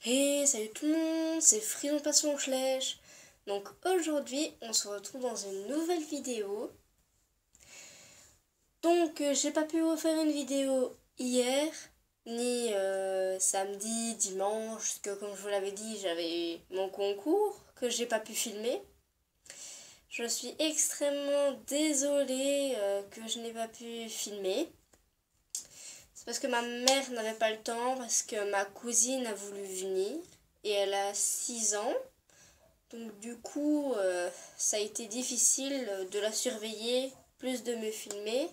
Hey, salut tout le monde, c'est Frison Passion Schlech. Donc aujourd'hui, on se retrouve dans une nouvelle vidéo. Donc j'ai pas pu vous faire une vidéo hier, ni samedi, dimanche, parce que comme je vous l'avais dit, j'avais mon concours que j'ai pas pu filmer. Je suis extrêmement désolée que je n'ai pas pu filmer. C'est parce que ma mère n'avait pas le temps, parce que ma cousine a voulu venir et elle a 6 ans. Donc du coup, ça a été difficile de la surveiller, plus de me filmer.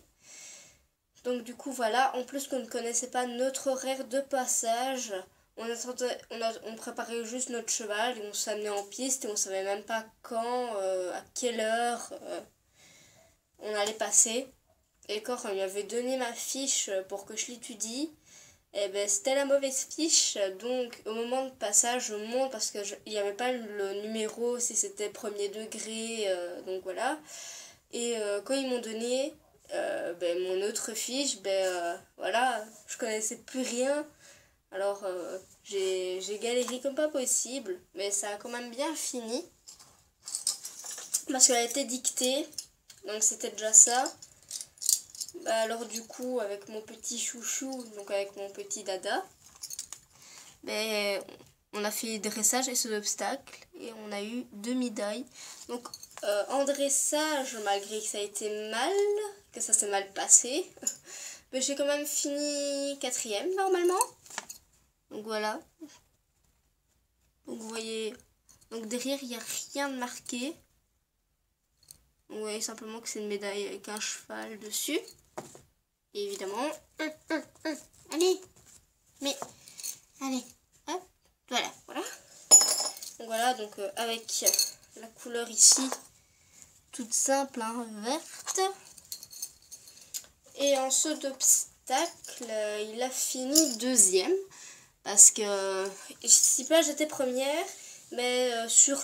Donc du coup, voilà, en plus qu'on ne connaissait pas notre horaire de passage, on préparait juste notre cheval et on s'amenait en piste et on savait même pas quand, à quelle heure on allait passer. Et quand on lui avait donné ma fiche pour que je l'étudie, eh ben, c'était la mauvaise fiche, donc au moment de passage, je monte parce qu'il n'y avait pas le numéro, si c'était premier degré, donc voilà. Et quand ils m'ont donné mon autre fiche, voilà, je connaissais plus rien. Alors j'ai galéré comme pas possible, mais ça a quand même bien fini. Parce qu'elle a été dictée, donc c'était déjà ça. Alors du coup, avec mon petit chouchou, donc avec mon petit dada, on a fait dressage et saut d'obstacle et on a eu 2 médailles. Donc en dressage, malgré que ça a été mal, que ça s'est mal passé, mais j'ai quand même fini 4e normalement. Donc voilà. Donc vous voyez, donc derrière il n'y a rien de marqué. Vous voyez simplement que c'est une médaille avec un cheval dessus. Et évidemment, allez, mais allez, hop, voilà. Donc voilà, donc avec la couleur ici, toute simple, hein, verte. Et en saut d'obstacle, il a fini 2e. Parce que, je sais pas, j'étais première, mais sur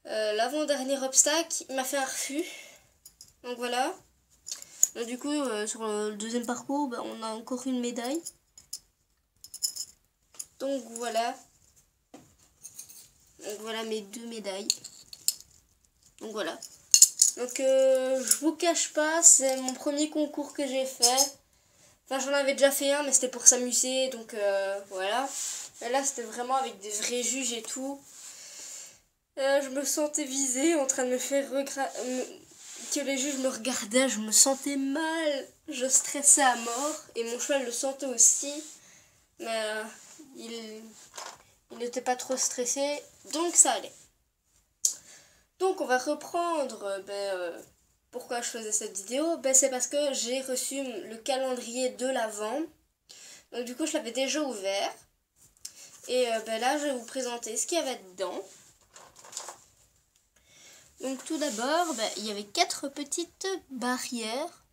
l'avant-dernier obstacle, il m'a fait un refus. Donc voilà. Donc, du coup, sur le 2e parcours, on a encore une médaille. Donc voilà. Donc voilà mes 2 médailles. Donc voilà. Donc je vous cache pas, c'est mon premier concours que j'ai fait. Enfin j'en avais déjà fait un mais c'était pour s'amuser. Donc voilà. Et là c'était vraiment avec des vrais juges et tout. Je me sentais visée en train de me faire que les juges me regardaient. Je me sentais mal. Je stressais à mort. Et mon cheval le sentait aussi. Mais il n'était pas trop stressé. Donc ça allait. Donc on va reprendre pourquoi je faisais cette vidéo. C'est parce que j'ai reçu le calendrier de l'Avent. Donc du coup je l'avais déjà ouvert. Et là je vais vous présenter ce qu'il y avait dedans. Donc tout d'abord il y avait 4 petites barrières.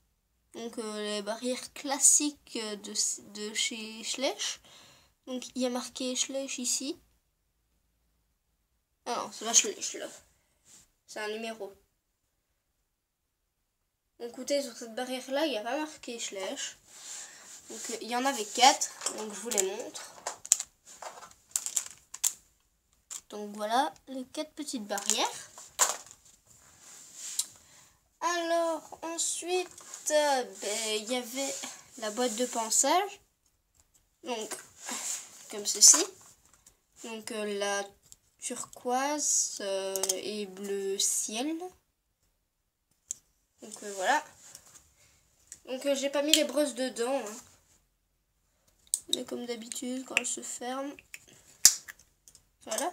Donc les barrières classiques de chez Schlech. Donc il y a marqué Schlech ici. Ah non, c'est pas Schlech là. C'est un numéro. Donc écoutez, sur cette barrière là, il n'y a pas marqué Schlech. Donc il y en avait 4, donc je vous les montre. Donc voilà les 4 petites barrières. Alors ensuite, il y avait la boîte de pansage. Donc comme ceci. Donc la turquoise et bleu ciel. Donc voilà. Donc j'ai pas mis les brosses dedans. Hein. Mais comme d'habitude, quand elle se ferme. Voilà.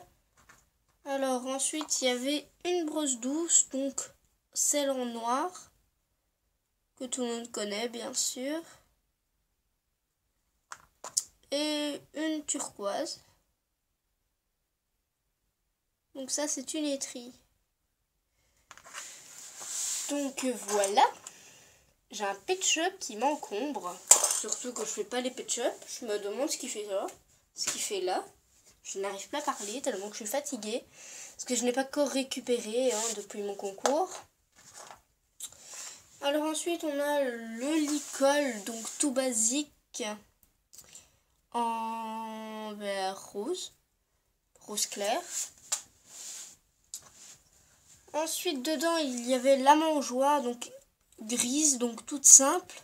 Alors ensuite, il y avait une brosse douce, donc celle en noir, que tout le monde connaît bien sûr. Et une turquoise. Donc ça, c'est une étrie. Donc voilà. J'ai un pet-shop qui m'encombre. Surtout quand je fais pas les pet-shop. Je me demande ce qu'il fait là. Ce qu'il fait là. Je n'arrive pas à parler tellement que je suis fatiguée. Parce que je n'ai pas encore récupéré depuis mon concours. Alors ensuite on a le licol, donc tout basique. En vers rose clair. Ensuite, dedans, il y avait la mangeoire, donc grise, donc toute simple.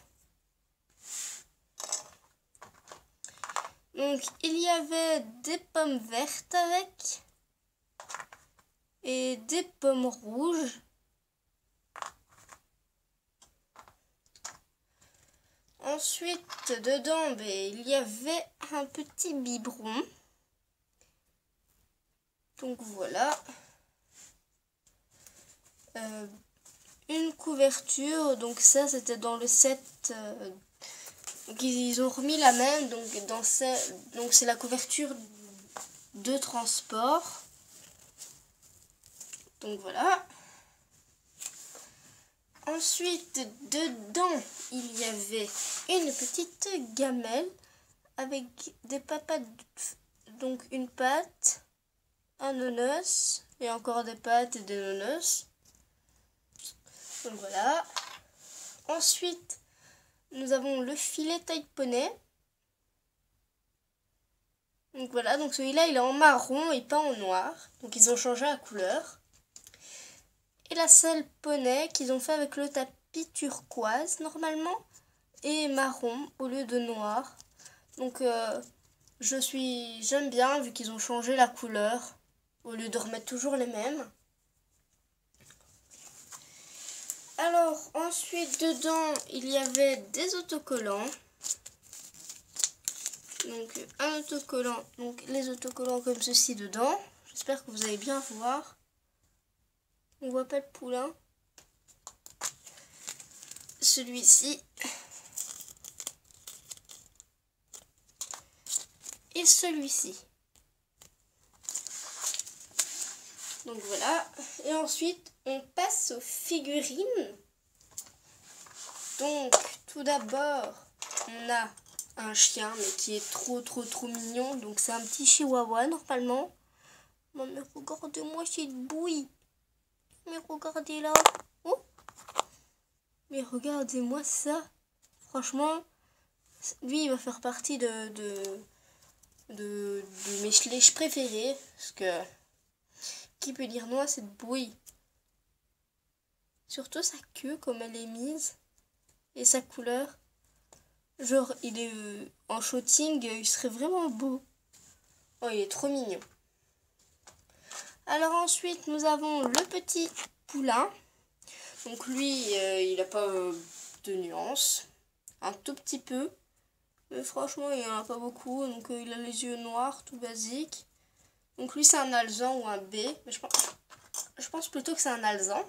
Donc, il y avait des pommes vertes avec et des pommes rouges. Ensuite, dedans, il y avait un petit biberon. Donc, voilà. Une couverture, donc ça c'était dans le set, donc ils ont remis la même, donc c'est la couverture de transport, donc voilà. Ensuite dedans il y avait une petite gamelle avec des papas, donc une pâte, un nonos et encore des pâtes et des nonos. Donc voilà. Ensuite, nous avons le filet taille poney. Donc voilà, donc celui-là il est en marron et pas en noir. Donc ils ont changé la couleur. Et la selle poney qu'ils ont fait avec le tapis turquoise normalement et marron au lieu de noir. Donc j'aime bien vu qu'ils ont changé la couleur au lieu de remettre toujours les mêmes. Alors, ensuite, dedans, il y avait des autocollants. Donc, un autocollant. Donc, les autocollants comme ceci dedans. J'espère que vous allez bien voir. On voit pas le poulain. Celui-ci. Et celui-ci. Donc, voilà. Et ensuite, on passe aux figurines. Donc, tout d'abord, on a un chien, mais qui est trop mignon. Donc, c'est un petit chihuahua, normalement. Non, mais regardez-moi cette bouille. Mais regardez là. Oh. Mais regardez-moi ça. Franchement, lui, il va faire partie de mes schleich préférés. Parce que, qui peut dire non à cette bouille? Surtout sa queue, comme elle est mise. Et sa couleur. Genre, il est en shooting, il serait vraiment beau. Oh, il est trop mignon. Alors ensuite, nous avons le petit poulain. Donc lui, il n'a pas de nuance. Un tout petit peu. Mais franchement, il n'en a pas beaucoup. Donc il a les yeux noirs, tout basique. Donc lui, c'est un alezan ou un B. Mais je pense plutôt que c'est un alezan.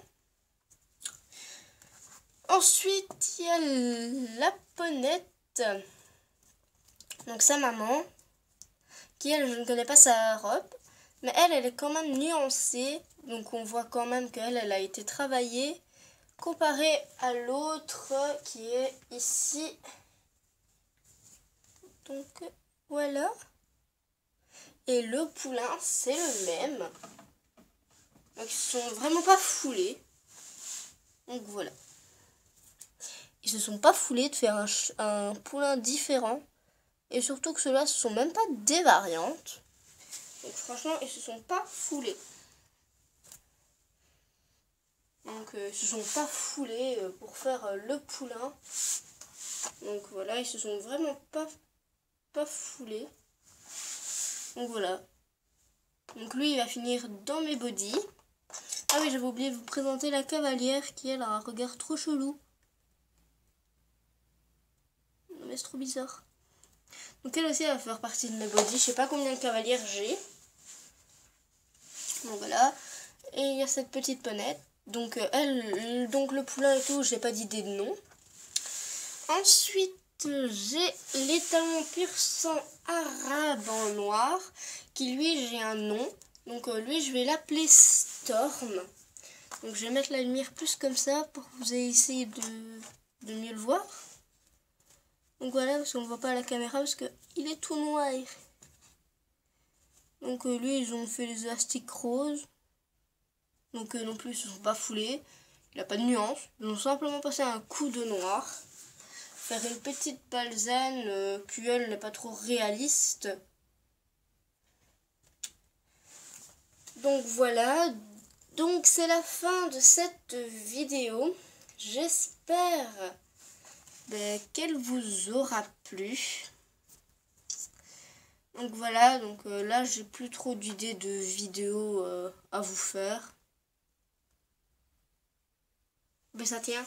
Ensuite, il y a la ponette. Donc sa maman. Qui, elle, je ne connais pas sa robe. Mais elle est quand même nuancée. Donc on voit quand même qu'elle a été travaillée. Comparée à l'autre qui est ici. Donc voilà. Et le poulain, c'est le même. Donc ils sont vraiment pas foulés. Donc voilà. Ils se sont pas foulés de faire un poulain différent. Et surtout que ceux-là, ce sont même pas des variantes. Donc franchement, ils se sont pas foulés. Donc ils se sont pas foulés pour faire le poulain. Donc voilà, ils se sont vraiment pas foulés. Donc voilà. Donc lui, il va finir dans mes bodys. Ah oui, j'avais oublié de vous présenter la cavalière qui, elle, a un regard trop chelou. Mais c'est trop bizarre. Donc elle aussi, elle va faire partie de mes bodys. Je sais pas combien de cavalières j'ai. Donc voilà. Et il y a cette petite ponette. Donc donc le poulain et tout, j'ai pas d'idée de nom. Ensuite, j'ai les talons pur sang arabe en noir. Qui lui, j'ai un nom. Donc lui, je vais l'appeler Storm. Donc je vais mettre la lumière plus comme ça pour que vous ayez essayé de mieux le voir. Donc voilà, parce qu'on ne voit pas à la caméra parce qu'il est tout noir. Donc lui, ils ont fait les élastiques roses. Donc non plus, ils ne sont pas foulés. Il n'a pas de nuance. Ils ont simplement passé un coup de noir. Faire une petite balzane qui, elle, n'est pas trop réaliste. Donc voilà, donc c'est la fin de cette vidéo. J'espère qu'elle vous aura plu. Donc voilà, donc là j'ai plus trop d'idées de vidéos à vous faire. Mais ça tient.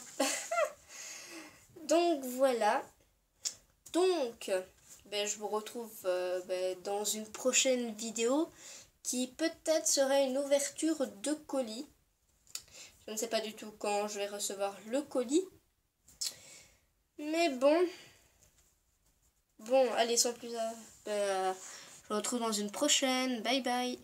Donc voilà. Donc je vous retrouve dans une prochaine vidéo qui peut-être serait une ouverture de colis. Je ne sais pas du tout quand je vais recevoir le colis. Mais bon. Bon, allez, sans plus je vous retrouve dans une prochaine. Bye bye.